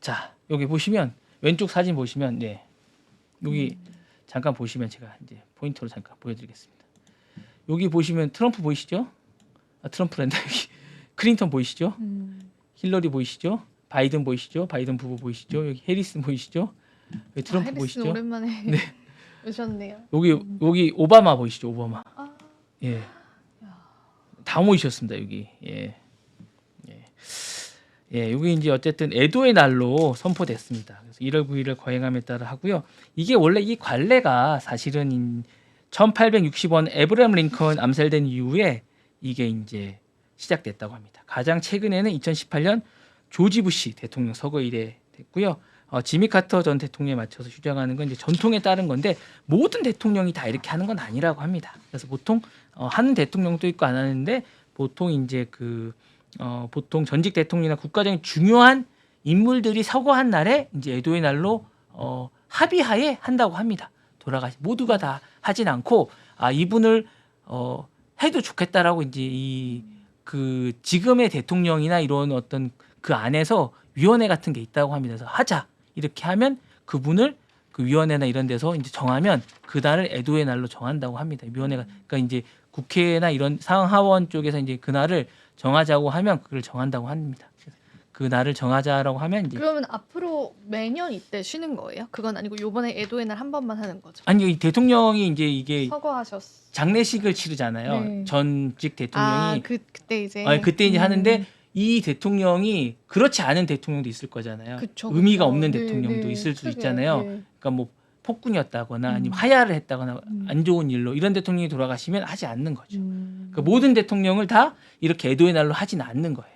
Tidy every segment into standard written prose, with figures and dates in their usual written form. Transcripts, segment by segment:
자, 여기 보시면 왼쪽 사진 보시면 네. 여기 잠깐 보시면 제가 이제 포인트로 잠깐 보여드리겠습니다. 여기 보시면 트럼프 보이시죠? 트럼프란다. 여기 클린턴 보이시죠? 힐러리 보이시죠? 바이든 보이시죠? 바이든 부부 보이시죠? 여기 해리슨 보이시죠? 여기 트럼프 해리슨 보이시죠? 오랜만에 네. 오셨네요. 여기 오바마 보이시죠? 오바마. 예. 다 모이셨습니다. 여기. 예. 예, 여기 이제 어쨌든 애도의 날로 선포됐습니다. 그래서 1월 9일을 거행함에 따라 하고요. 이게 원래 이 관례가 사실은 1860원 에브라임 링컨 암살된 이후에 이게 이제 시작됐다고 합니다. 가장 최근에는 2018년 조지 부시 대통령 서거 이래 됐고요. 지미 카터 전 대통령에 맞춰서 휴장하는 건 이제 전통에 따른 건데 모든 대통령이 다 이렇게 하는 건 아니라고 합니다. 그래서 보통 하는 대통령도 있고 안 하는데 보통 이제 보통 전직 대통령이나 국가적인 중요한 인물들이 서거한 날에 이제 애도의 날로 합의하에 한다고 합니다. 모두가 다 하진 않고 이분을 해도 좋겠다라고 이제 지금의 대통령이나 이런 어떤 그 안에서 위원회 같은 게 있다고 합니다. 그래서 하자 이렇게 하면 그분을 그 위원회나 이런 데서 이제 정하면 그 날을 애도의 날로 정한다고 합니다. 위원회가 그러니까 이제 국회나 이런 상하원 쪽에서 이제 그 날을 정하자고 하면 그걸 정한다고 합니다. 그 날을 정하자라고 하면 이제 그러면 앞으로 매년 이때 쉬는 거예요? 그건 아니고 요번에 애도의 날 한 번만 하는 거죠? 아니 이 대통령이 이제 이게 서거하셨어. 장례식을 치르잖아요. 네. 전직 대통령이 그때 이제 그때 이제 하는데 이 대통령이 그렇지 않은 대통령도 있을 거잖아요. 그쵸, 의미가 그쵸. 없는 네, 대통령도 네, 있을 수 크게, 있잖아요. 네. 그러니까 뭐 폭군이었다거나 아니면 하야를 했다거나 음. 안 좋은 일로 이런 대통령이 돌아가시면 하지 않는 거죠. 음. 그러니까 모든 대통령을 다 이렇게 애도의 날로 하지는 않는 거예요.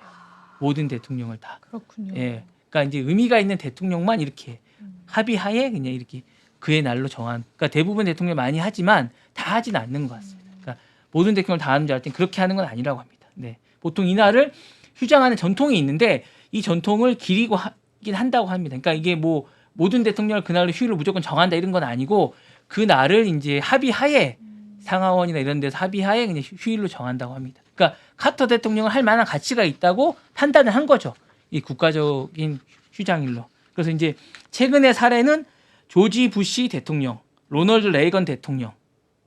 모든 대통령을 다. 그렇군요. 예. 그러니까 이제 의미가 있는 대통령만 이렇게 합의하에 그냥 이렇게 그의 날로 정한. 그러니까 대부분 대통령 많이 하지만 다 하지는 않는 것 같습니다. 그러니까 모든 대통령을 다 하는 줄 알았더니 그렇게 하는 건 아니라고 합니다. 네. 보통 이 날을 휴장하는 전통이 있는데 이 전통을 기리고 하긴 한다고 합니다. 그러니까 이게 뭐 모든 대통령을 그날로 휴일을 무조건 정한다 이런 건 아니고 그 날을 이제 합의하에 상하원이나 이런 데서 합의하에 그냥 휴일로 정한다고 합니다. 그러니까 카터 대통령은 할 만한 가치가 있다고 판단을 한 거죠. 이 국가적인 휴장일로. 그래서 이제 최근의 사례는 조지 부시 대통령, 로널드 레이건 대통령이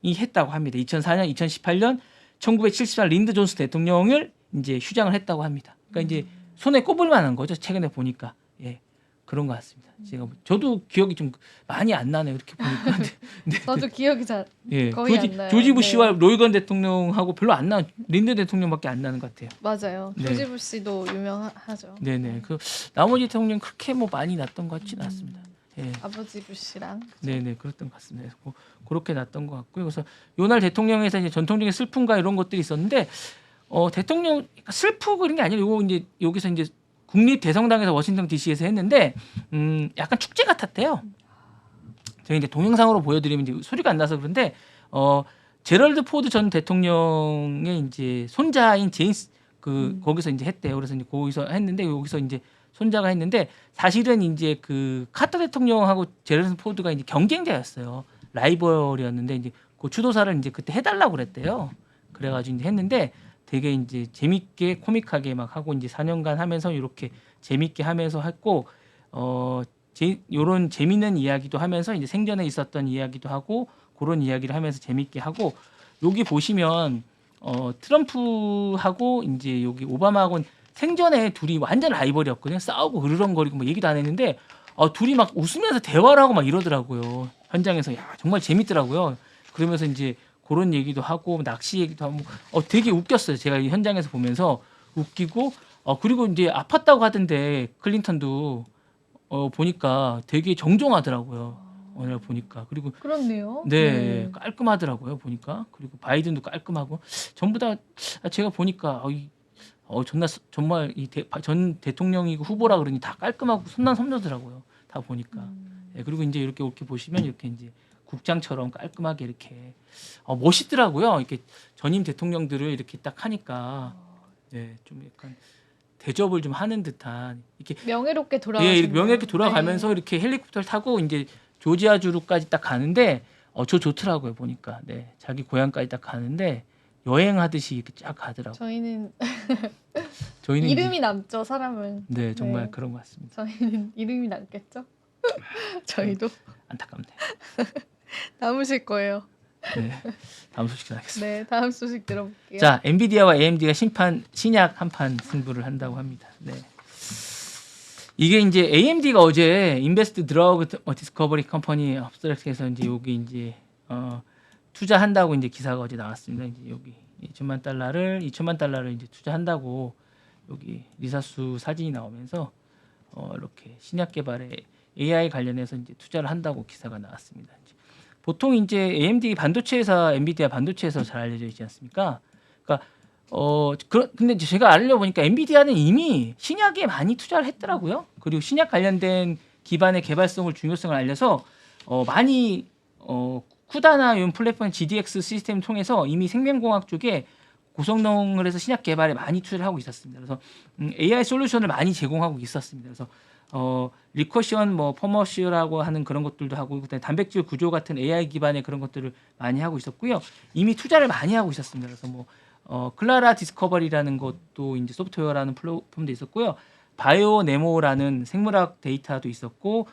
했다고 합니다. 2004년, 2018년, 1974년 린드 존스 대통령을 이제 휴장을 했다고 합니다. 그러니까 이제 손에 꼽을 만한 거죠. 최근에 보니까. 예. 그런 것 같습니다. 저도 기억이 좀 많이 안 나네요. 이렇게 보니까. 네. 저도 기억이 잘 예. 거의 안 나요. 조지 부시와 네. 로이건 대통령하고 별로 안 나. 린드 대통령밖에 안 나는 것 같아요. 맞아요. 네. 조지 부시도 유명하죠. 네네. 그 나머지 대통령 그렇게 뭐 많이 났던 것 같지는 않습니다. 예. 아버지 부시랑. 네네 그랬던 것 같습니다. 그렇게 났던 것 같고요. 그래서 요날 대통령에서 이제 전통적인 슬픔과 이런 것들이 있었는데 대통령 슬프고 그런 게 아니라 요거 이제 여기서 이제 국립 대성당에서 워싱턴 D.C.에서 했는데 약간 축제 같았대요. 제가 이제 동영상으로 보여드리면 이제 소리가 안 나서 그런데 제럴드 포드 전 대통령의 이제 손자인 제임스 거기서 이제 했대요. 그래서 이제 거기서 했는데 여기서 이제 손자가 했는데 사실은 이제 그 카터 대통령하고 제럴드 포드가 이제 경쟁자였어요. 라이벌이었는데 이제 그 추도사를 이제 그때 해달라고 그랬대요. 그래가지고 이제 했는데 되게 이제 재밌게 코믹하게 막 하고 이제 4년간 하면서 이렇게 재밌게 하면서 했고 요런 재밌는 이야기도 하면서 이제 생전에 있었던 이야기도 하고 그런 이야기를 하면서 재밌게 하고 여기 보시면 트럼프하고 이제 여기 오바마하고는 생전에 둘이 완전 라이벌이었거든요. 싸우고 으르렁거리고 뭐 얘기도 안 했는데 둘이 막 웃으면서 대화를 하고 막 이러더라고요. 현장에서 야 정말 재밌더라고요. 그러면서 이제 그런 얘기도 하고 낚시 얘기도 하고 되게 웃겼어요. 제가 이 현장에서 보면서 웃기고 그리고 이제 아팠다고 하던데 클린턴도 보니까 되게 정정하더라고요. 오늘 보니까 그리고 그렇네요. 네 깔끔하더라고요. 보니까 그리고 바이든도 깔끔하고 전부 다 제가 보니까 정말 전 대통령이고 후보라 그러니 다 깔끔하고 선남선녀더라고요. 다 보니까 네, 그리고 이제 이렇게 보시면 이렇게 이제 국장처럼 깔끔하게 이렇게 멋있더라고요. 이렇게 전임 대통령들을 이렇게 딱 하니까 네, 좀 약간 대접을 좀 하는 듯한 이렇게 명예롭게 돌아가시는 이렇게 명예롭게 돌아가면서 네. 이렇게 헬리콥터를 타고 이제 조지아주로까지 딱 가는데 저 좋더라고요 보니까 네 자기 고향까지 딱 가는데 여행하듯이 이렇게 쫙 가더라고요. 저희는 저희는 이름이 남죠, 사람은. 네, 정말 네. 그런 것 같습니다. 저희는 이름이 남겠죠? 저희도 안타깝네. 남으실 거예요. 네, 다음 소식 전하겠습니다. 네, 다음 소식 들어볼게요. 자, 엔비디아와 AMD가 신약 한판 승부를 한다고 합니다. 네. 이게 이제 AMD가 어제 인베스트 드러그 디스커버리 컴퍼니 업스트랙트에서 이제 여기 이제 투자한다고 이제 기사가 어제 나왔습니다. 이제 여기 2천만 달러를 이제 투자한다고 여기 리사수 사진이 나오면서 이렇게 신약 개발에 AI 관련해서 이제 투자를 한다고 기사가 나왔습니다. 보통 이제 AMD 반도체 회사, 엔비디아 반도체 회사 잘 알려져 있지 않습니까? 그러니까 근데 이제 제가 알려보니까 엔비디아는 이미 신약에 많이 투자를 했더라고요. 그리고 신약 관련된 기반의 개발성을 중요성을 알려서 많이 쿠다나 이런 플랫폼 GDX 시스템 통해서 이미 생명공학 쪽에 고성능을 해서 신약 개발에 많이 투자를 하고 있었습니다. 그래서 AI 솔루션을 많이 제공하고 있었습니다. 그래서 리커션 퍼머시라고 하는 그런 것들도 하고 그다음에 단백질 구조 같은 AI 기반의 그런 것들을 많이 하고 있었고요. 이미 투자를 많이 하고 있었습니다. 그래서 클라라 디스커버리라는 것도 이제 소프트웨어라는 플랫폼도 있었고요. 바이오 네모라는 생물학 데이터도 있었고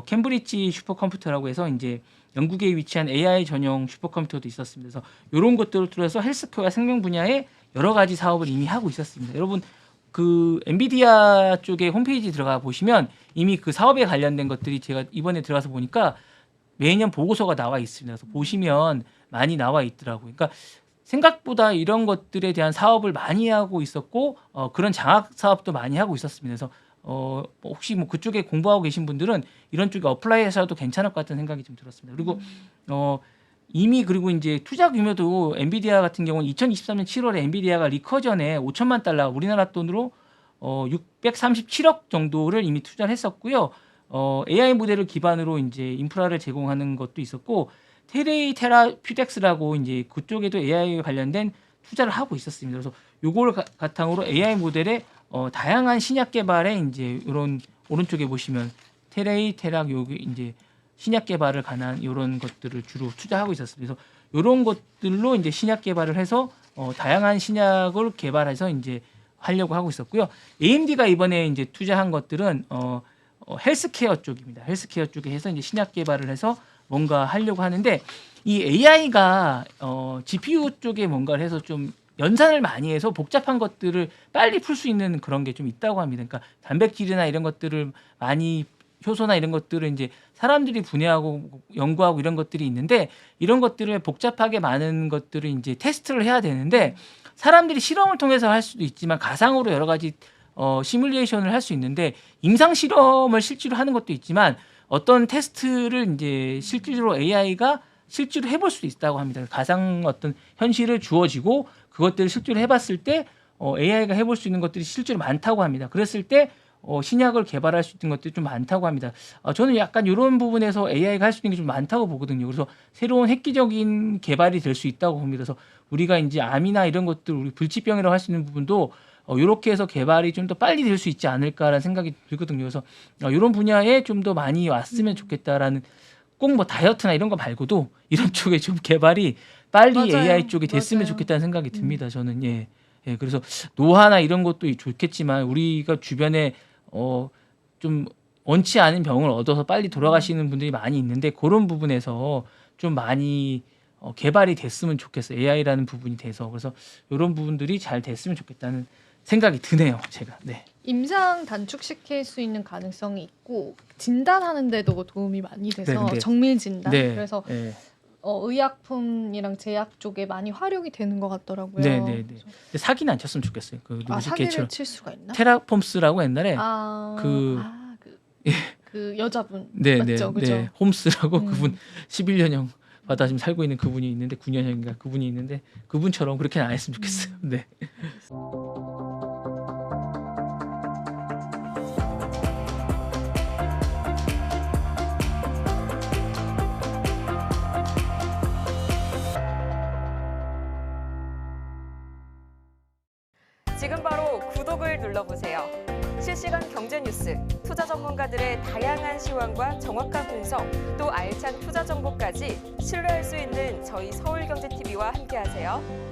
캠브리지 슈퍼컴퓨터라고 해서 이제 영국에 위치한 AI 전용 슈퍼컴퓨터도 있었습니다. 그래서 이런 것들을 통해서 헬스케어와 생명 분야에 여러 가지 사업을 이미 하고 있었습니다. 여러분 그 엔비디아 쪽에 홈페이지 들어가 보시면 이미 그 사업에 관련된 것들이 제가 이번에 들어가서 보니까 매년 보고서가 나와 있습니다. 그래서 보시면 많이 나와 있더라고요. 그러니까 생각보다 이런 것들에 대한 사업을 많이 하고 있었고 그런 장학 사업도 많이 하고 있었습니다. 그래서 혹시 그쪽에 공부하고 계신 분들은 이런 쪽에 어플라이하셔도 괜찮을 것 같은 생각이 좀 들었습니다. 그리고 이미 그리고 이제 투자 규모도 엔비디아 같은 경우는 2023년 7월에 엔비디아가 리커전에 5천만 달러 우리나라 돈으로 637억 정도를 이미 투자를 했었고요. AI 모델을 기반으로 이제 인프라를 제공하는 것도 있었고 테라퓨덱스라고 이제 그쪽에도 AI 관련된 투자를 하고 있었습니다. 그래서 요걸 바탕으로 AI 모델의 다양한 신약 개발에 이제 이런 오른쪽에 보시면 테락 여기 이제 신약 개발을 관한 이런 것들을 주로 투자하고 있었습니다. 그래서 이런 것들로 이제 신약 개발을 해서 다양한 신약을 개발해서 이제 하려고 하고 있었고요. AMD가 이번에 이제 투자한 것들은 헬스케어 쪽입니다. 헬스케어 쪽에 해서 이제 신약 개발을 해서 뭔가 하려고 하는데 이 AI가 GPU 쪽에 뭔가를 해서 좀 연산을 많이 해서 복잡한 것들을 빨리 풀 수 있는 그런 게 좀 있다고 합니다. 그러니까 단백질이나 이런 것들을 많이 효소나 이런 것들을 이제 사람들이 분해하고 연구하고 이런 것들이 있는데 이런 것들을 복잡하게 많은 것들을 이제 테스트를 해야 되는데 사람들이 실험을 통해서 할 수도 있지만 가상으로 여러 가지 시뮬레이션을 할 수 있는데 임상 실험을 실제로 하는 것도 있지만 어떤 테스트를 이제 실제로 AI가 실제로 해볼 수도 있다고 합니다. 가상 어떤 현실을 주어지고 그것들을 실제로 해봤을 때 AI가 해볼 수 있는 것들이 실제로 많다고 합니다. 그랬을 때 신약을 개발할 수 있는 것들이 좀 많다고 합니다. 저는 약간 이런 부분에서 AI가 할 수 있는 게 좀 많다고 보거든요. 그래서 새로운 획기적인 개발이 될 수 있다고 봅니다. 그래서 우리가 이제 암이나 이런 것들, 우리 불치병이라고 할 수 있는 부분도 이렇게 해서 개발이 좀 더 빨리 될 수 있지 않을까라는 생각이 들거든요. 그래서 이런 분야에 좀 더 많이 왔으면 좋겠다라는 꼭 다이어트나 이런 거 말고도 이런 쪽에 좀 개발이 빨리 맞아요. AI 쪽에 됐으면 맞아요. 좋겠다는 생각이 듭니다. 저는 예, 그래서 노화나 이런 것도 좋겠지만 우리가 주변에 좀 원치 않은 병을 얻어서 빨리 돌아가시는 분들이 많이 있는데 그런 부분에서 좀 많이 개발이 됐으면 좋겠어요. AI라는 부분이 돼서 그래서 이런 부분들이 잘 됐으면 좋겠다는 생각이 드네요. 제가 네. 임상 단축시킬 수 있는 가능성이 있고 진단하는 데도 도움이 많이 돼서 네. 정밀 진단 네. 그래서 네. 의약품이랑 제약 쪽에 많이 활용이 되는 것 같더라고요. 네. 근데 사기는 안 쳤으면 좋겠어요. 그 누구지? 사기를 걔처럼 칠 수가 있나? 테라폼스라고 옛날에 그 여자분 네. 맞죠, 그죠? 네. 홈스라고 음. 그분 11년형 받아 지금 살고 있는 그분이 있는데 9년형인가 그분이 있는데 그분처럼 그렇게는 안 했으면 좋겠어요. 네. 지금 바로 구독을 눌러보세요. 실시간 경제 뉴스, 투자 전문가들의 다양한 시황과 정확한 분석, 또 알찬 투자 정보까지 신뢰할 수 있는 저희 서울경제TV와 함께하세요.